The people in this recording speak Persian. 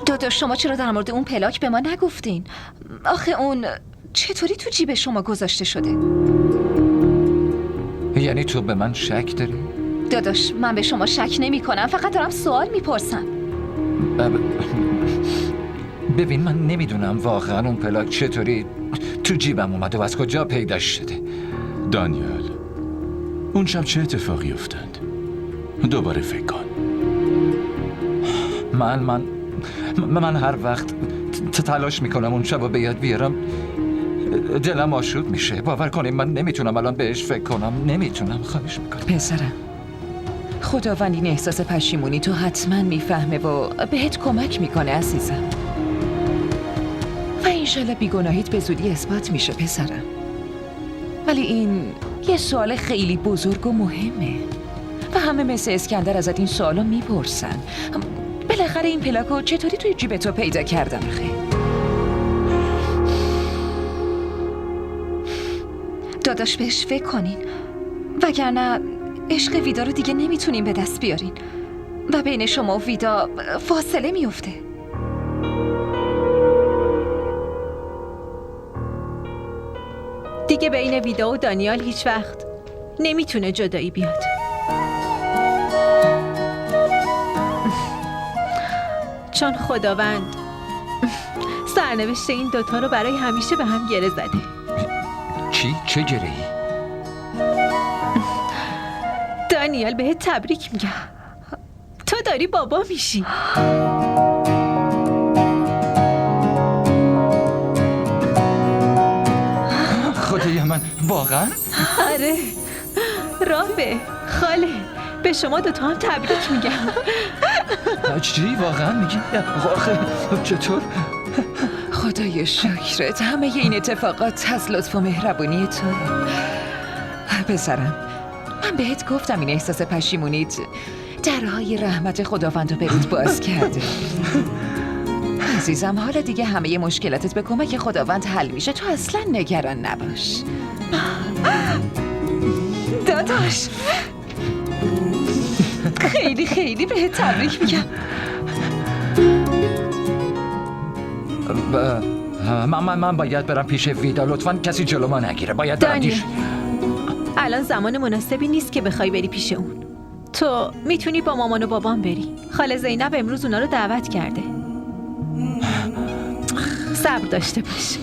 داداش شما چرا در مورد اون پلاک به ما نگفتین؟ آخه اون چطوری تو جیب شما گذاشته شده؟ یعنی تو به من شک داری؟ داداش من به شما شک نمی کنم، فقط دارم سوال میپرسم. ببین من نمیدونم واقعا اون پلاک چطوری تو جیبم اومده و از کجا پیدا شده. دانیال، اون شب چه اتفاقی افتاد؟ دوباره فکر کن. من هر وقت تلاش میکنم اون شب رو به یاد بیارم دلم آشوب میشه. باور کنیم من نمیتونم الان بهش فکر کنم. نمیتونم. خواهش میکنم. پسرم، خداوند این احساس پشیمونی تو حتما میفهمه و بهت کمک میکنه عزیزم. و انشالله بیگناهیت به زودی اثبات میشه پسرم. ولی این یه سوال خیلی بزرگ و مهمه و همه مثل اسکندر ازت این سوالو میپرسن. بالاخره این پلاکو چطوری توی جیب تو پیدا کردن آخه؟ داداش بهش فکر کنین، وگرنه عشق ویدا رو دیگه نمیتونیم به دست بیارین و بین شما و ویدا فاصله میفته. دیگه بین ویدا و دانیال هیچ وقت نمیتونه جدایی بیاد. چون خداوند سرنوشت این دوتا رو برای همیشه به هم گره زده. چی؟ چه گره‌ای؟ دانیال بهت تبریک میگم، تو داری بابا میشی. خدای من واقعا؟ آره رافه خاله، به شما دوتا هم تبریک میگم. چی واقعا میگی؟ آخه چطور؟ خدای شکرت، همه این اتفاقات از لطف و مهربونی تو. پسرم، من بهت گفتم این احساس پشیمونیت درهای رحمت خداوند رو برات باز کرده. عزیزم حالا دیگه همه مشکلاتت به کمک خداوند حل میشه، تو اصلا نگران نباش. داداش خیلی خیلی بهت تبریک میگم. من باید برم پیش ویدا. لطفاً کسی جلو ما نگیره. باید برم دانیال، پیش. الان زمان مناسبی نیست که بخوای بری پیش اون. تو میتونی با مامان و بابام بری. خاله زینب امروز اونا رو دعوت کرده. صبر داشته باش.